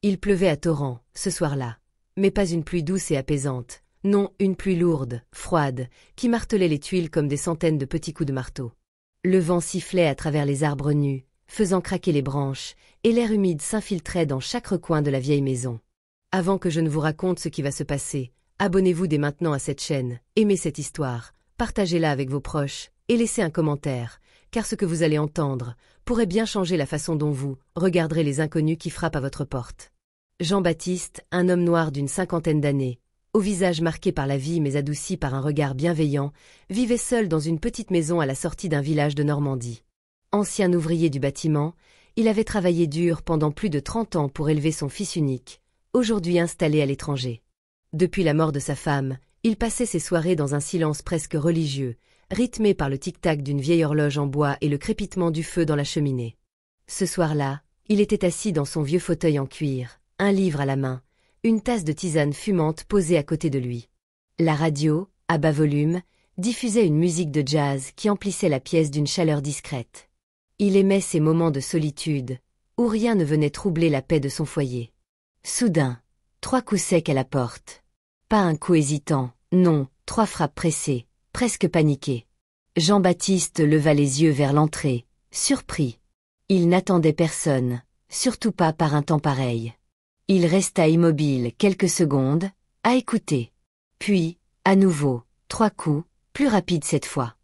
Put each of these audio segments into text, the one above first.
Il pleuvait à torrents, ce soir-là. Mais pas une pluie douce et apaisante. Non, une pluie lourde, froide, qui martelait les tuiles comme des centaines de petits coups de marteau. Le vent sifflait à travers les arbres nus, faisant craquer les branches, et l'air humide s'infiltrait dans chaque recoin de la vieille maison. Avant que je ne vous raconte ce qui va se passer, abonnez-vous dès maintenant à cette chaîne, aimez cette histoire, partagez-la avec vos proches, et laissez un commentaire, car ce que vous allez entendre pourrait bien changer la façon dont vous regarderez les inconnus qui frappent à votre porte. Jean-Baptiste, un homme noir d'une 50aine d'années, au visage marqué par la vie mais adouci par un regard bienveillant, vivait seul dans une petite maison à la sortie d'un village de Normandie. Ancien ouvrier du bâtiment, il avait travaillé dur pendant plus de 30 ans pour élever son fils unique, aujourd'hui installé à l'étranger. Depuis la mort de sa femme, il passait ses soirées dans un silence presque religieux, rythmé par le tic-tac d'une vieille horloge en bois et le crépitement du feu dans la cheminée. Ce soir-là, il était assis dans son vieux fauteuil en cuir, un livre à la main, une tasse de tisane fumante posée à côté de lui. La radio, à bas volume, diffusait une musique de jazz qui emplissait la pièce d'une chaleur discrète. Il aimait ces moments de solitude, où rien ne venait troubler la paix de son foyer. Soudain, 3 coups secs à la porte. Pas un coup hésitant, non, 3 frappes pressées, presque paniquées. Jean-Baptiste leva les yeux vers l'entrée, surpris. Il n'attendait personne, surtout pas par un temps pareil. Il resta immobile quelques secondes, à écouter. Puis, à nouveau, 3 coups, plus rapides cette fois.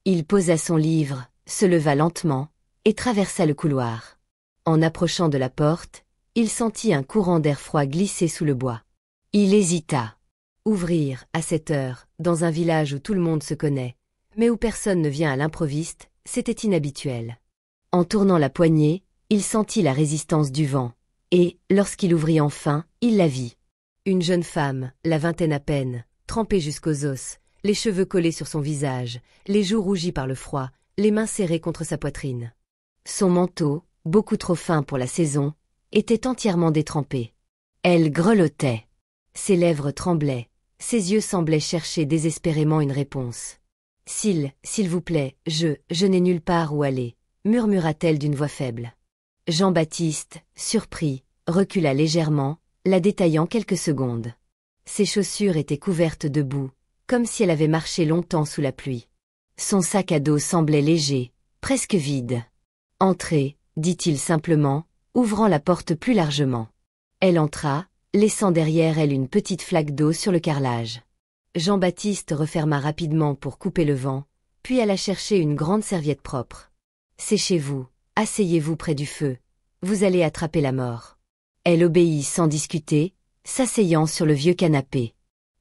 Il posa son livre, se leva lentement, et traversa le couloir. En approchant de la porte, il sentit un courant d'air froid glisser sous le bois. Il hésita. Ouvrir, à cette heure, dans un village où tout le monde se connaît, mais où personne ne vient à l'improviste, c'était inhabituel. En tournant la poignée, il sentit la résistance du vent, et, lorsqu'il ouvrit enfin, il la vit. Une jeune femme, la vingtaine à peine, trempée jusqu'aux os, les cheveux collés sur son visage, les joues rougies par le froid, les mains serrées contre sa poitrine. Son manteau, beaucoup trop fin pour la saison, était entièrement détrempé. Elle grelottait. Ses lèvres tremblaient, ses yeux semblaient chercher désespérément une réponse. « S'il vous plaît, je n'ai nulle part où aller », murmura-t-elle d'une voix faible. Jean-Baptiste, surpris, recula légèrement, la détaillant quelques secondes. Ses chaussures étaient couvertes de boue, comme si elle avait marché longtemps sous la pluie. Son sac à dos semblait léger, presque vide. « Entrez », dit-il simplement, ouvrant la porte plus largement. Elle entra, laissant derrière elle une petite flaque d'eau sur le carrelage. Jean-Baptiste referma rapidement pour couper le vent, puis alla chercher une grande serviette propre. « Séchez-vous, asseyez-vous près du feu, vous allez attraper la mort. » Elle obéit sans discuter, s'asseyant sur le vieux canapé.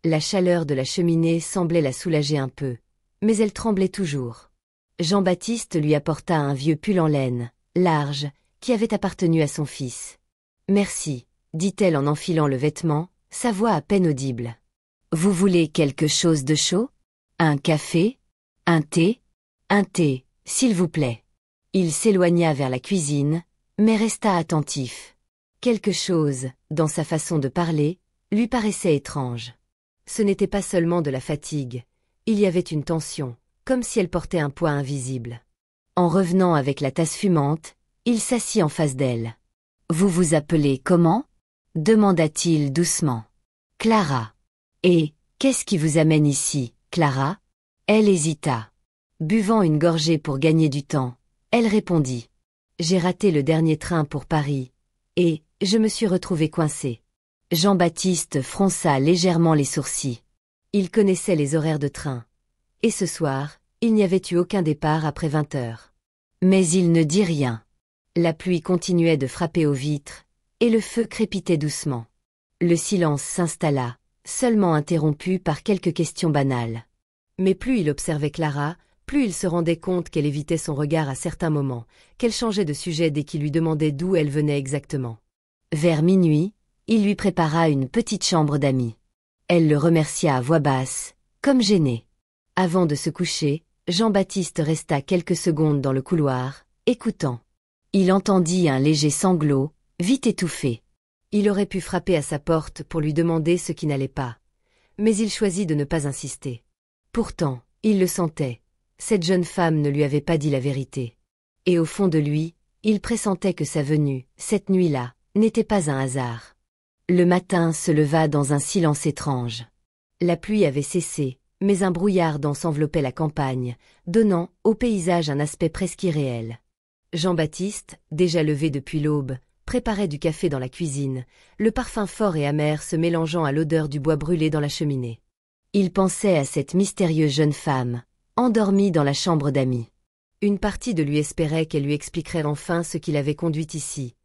La chaleur de la cheminée semblait la soulager un peu, mais elle tremblait toujours. Jean-Baptiste lui apporta un vieux pull en laine, large, qui avait appartenu à son fils. « Merci, » dit-elle en enfilant le vêtement, sa voix à peine audible. « Vous voulez quelque chose de chaud? Un café? Un thé? Un thé, s'il vous plaît. » Il s'éloigna vers la cuisine, mais resta attentif. Quelque chose, dans sa façon de parler, lui paraissait étrange. Ce n'était pas seulement de la fatigue, il y avait une tension, comme si elle portait un poids invisible. En revenant avec la tasse fumante, il s'assit en face d'elle. « Vous vous appelez comment ? » demanda-t-il doucement. « Clara. »« Et, qu'est-ce qui vous amène ici, Clara ?» Elle hésita. Buvant une gorgée pour gagner du temps, elle répondit. « J'ai raté le dernier train pour Paris, et je me suis retrouvée coincée. » Jean-Baptiste fronça légèrement les sourcils. Il connaissait les horaires de train. Et ce soir, il n'y avait eu aucun départ après 20 heures. Mais il ne dit rien. La pluie continuait de frapper aux vitres, et le feu crépitait doucement. Le silence s'installa, seulement interrompu par quelques questions banales. Mais plus il observait Clara, plus il se rendait compte qu'elle évitait son regard à certains moments, qu'elle changeait de sujet dès qu'il lui demandait d'où elle venait exactement. Vers minuit, il lui prépara une petite chambre d'amis. Elle le remercia à voix basse, comme gênée. Avant de se coucher, Jean-Baptiste resta quelques secondes dans le couloir, écoutant. Il entendit un léger sanglot, vite étouffé. Il aurait pu frapper à sa porte pour lui demander ce qui n'allait pas. Mais il choisit de ne pas insister. Pourtant, il le sentait. Cette jeune femme ne lui avait pas dit la vérité. Et au fond de lui, il pressentait que sa venue, cette nuit-là, n'était pas un hasard. Le matin se leva dans un silence étrange. La pluie avait cessé, mais un brouillard dense enveloppait la campagne, donnant au paysage un aspect presque irréel. Jean-Baptiste, déjà levé depuis l'aube, préparait du café dans la cuisine, le parfum fort et amer se mélangeant à l'odeur du bois brûlé dans la cheminée. Il pensait à cette mystérieuse jeune femme, endormie dans la chambre d'amis. Une partie de lui espérait qu'elle lui expliquerait enfin ce qui l'avait conduite ici.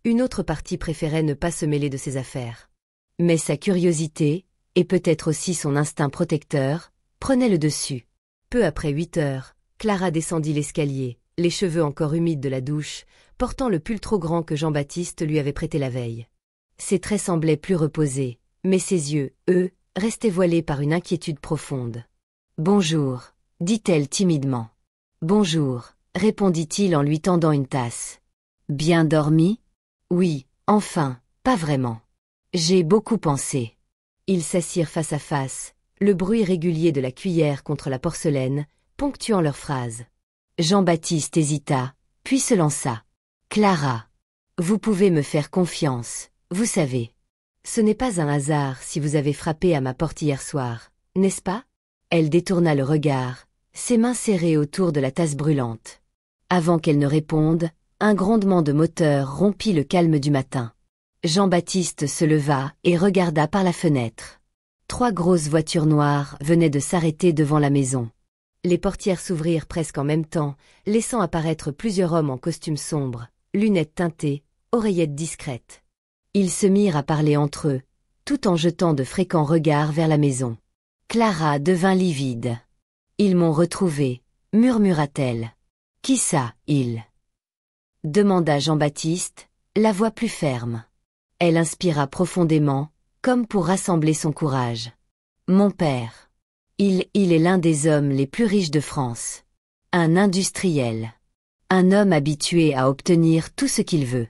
Une autre partie préférait ne pas se mêler de ses affaires. Mais sa curiosité, et peut-être aussi son instinct protecteur, prenaient le dessus. Peu après 8 heures, Clara descendit l'escalier, les cheveux encore humides de la douche, portant le pull trop grand que Jean-Baptiste lui avait prêté la veille. Ses traits semblaient plus reposés, mais ses yeux, eux, restaient voilés par une inquiétude profonde. « Bonjour », dit-elle timidement. « Bonjour », répondit-il en lui tendant une tasse. « Bien dormi ? » ?»« Oui, enfin, pas vraiment. J'ai beaucoup pensé. » Ils s'assirent face à face, le bruit régulier de la cuillère contre la porcelaine, ponctuant leurs phrases. Jean-Baptiste hésita, puis se lança. « Clara, vous pouvez me faire confiance, vous savez. Ce n'est pas un hasard si vous avez frappé à ma porte hier soir, n'est-ce pas ?» Elle détourna le regard, ses mains serrées autour de la tasse brûlante. Avant qu'elle ne réponde, un grondement de moteur rompit le calme du matin. Jean-Baptiste se leva et regarda par la fenêtre. 3 grosses voitures noires venaient de s'arrêter devant la maison. Les portières s'ouvrirent presque en même temps, laissant apparaître plusieurs hommes en costume sombre, lunettes teintées, oreillettes discrètes. Ils se mirent à parler entre eux, tout en jetant de fréquents regards vers la maison. Clara devint livide. « Ils m'ont retrouvée », murmura-t-elle. « Qui ça, ils ?» demanda Jean-Baptiste, la voix plus ferme. Elle inspira profondément, comme pour rassembler son courage. « Mon père. Il est l'un des hommes les plus riches de France. Un industriel. Un homme habitué à obtenir tout ce qu'il veut.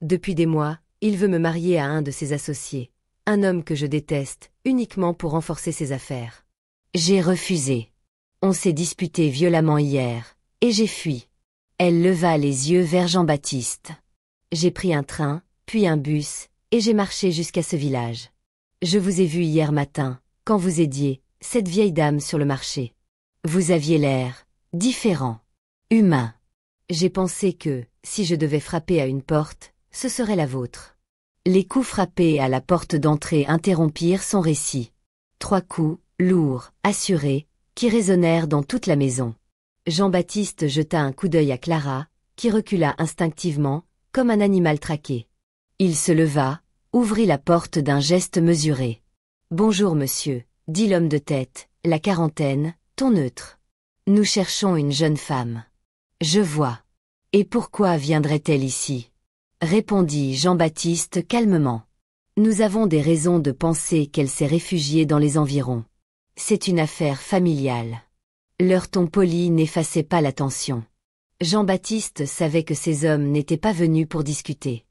Depuis des mois, il veut me marier à un de ses associés. Un homme que je déteste, uniquement pour renforcer ses affaires. J'ai refusé. On s'est disputé violemment hier, et j'ai fui. » Elle leva les yeux vers Jean-Baptiste. « J'ai pris un train, puis un bus, et j'ai marché jusqu'à ce village. Je vous ai vu hier matin, quand vous aidiez cette vieille dame sur le marché. Vous aviez l'air différent, humain. J'ai pensé que, si je devais frapper à une porte, ce serait la vôtre. » Les coups frappés à la porte d'entrée interrompirent son récit. 3 coups, lourds, assurés, qui résonnèrent dans toute la maison. Jean-Baptiste jeta un coup d'œil à Clara, qui recula instinctivement, comme un animal traqué. Il se leva, ouvrit la porte d'un geste mesuré. « Bonjour monsieur, » dit l'homme de tête, la quarantaine, ton neutre. « Nous cherchons une jeune femme. »« Je vois. Et pourquoi viendrait-elle ici ?» répondit Jean-Baptiste calmement. « Nous avons des raisons de penser qu'elle s'est réfugiée dans les environs. C'est une affaire familiale. » Leur ton poli n'effaçait pas la tension. Jean-Baptiste savait que ces hommes n'étaient pas venus pour discuter.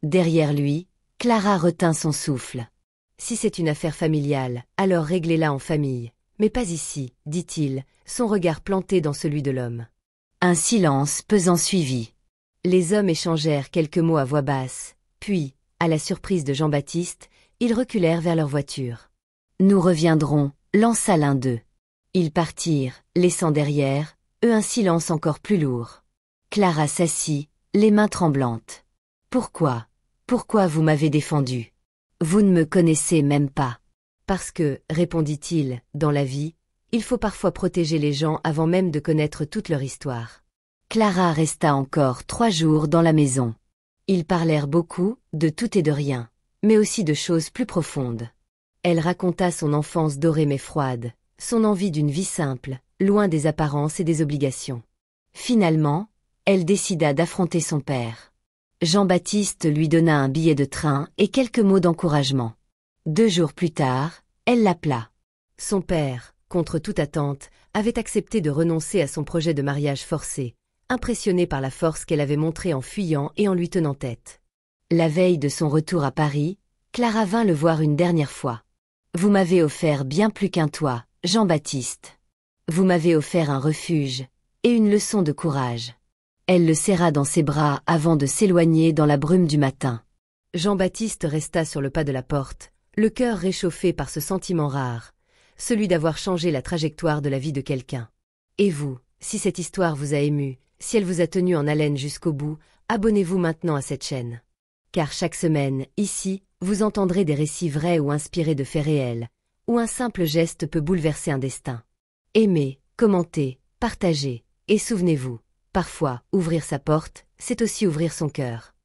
Derrière lui, Clara retint son souffle. « Si c'est une affaire familiale, alors réglez-la en famille, mais pas ici, » dit-il, son regard planté dans celui de l'homme. Un silence pesant suivit. Les hommes échangèrent quelques mots à voix basse, puis, à la surprise de Jean-Baptiste, ils reculèrent vers leur voiture. « Nous reviendrons », lança l'un d'eux. Ils partirent, laissant derrière eux un silence encore plus lourd. Clara s'assit, les mains tremblantes. « Pourquoi vous m'avez défendu ? Vous ne me connaissez même pas. »« Parce que, répondit-il, dans la vie, il faut parfois protéger les gens avant même de connaître toute leur histoire. » Clara resta encore 3 jours dans la maison. Ils parlèrent beaucoup, de tout et de rien, mais aussi de choses plus profondes. Elle raconta son enfance dorée mais froide, son envie d'une vie simple, loin des apparences et des obligations. Finalement, elle décida d'affronter son père. Jean-Baptiste lui donna un billet de train et quelques mots d'encouragement. 2 jours plus tard, elle l'appela. Son père, contre toute attente, avait accepté de renoncer à son projet de mariage forcé, impressionné par la force qu'elle avait montrée en fuyant et en lui tenant tête. La veille de son retour à Paris, Clara vint le voir une dernière fois. « Vous m'avez offert bien plus qu'un toit, Jean-Baptiste. Vous m'avez offert un refuge, et une leçon de courage. » Elle le serra dans ses bras avant de s'éloigner dans la brume du matin. Jean-Baptiste resta sur le pas de la porte, le cœur réchauffé par ce sentiment rare, celui d'avoir changé la trajectoire de la vie de quelqu'un. Et vous, si cette histoire vous a ému, si elle vous a tenu en haleine jusqu'au bout, abonnez-vous maintenant à cette chaîne. Car chaque semaine, ici, vous entendrez des récits vrais ou inspirés de faits réels, où un simple geste peut bouleverser un destin. Aimez, commentez, partagez, et souvenez-vous, parfois, ouvrir sa porte, c'est aussi ouvrir son cœur.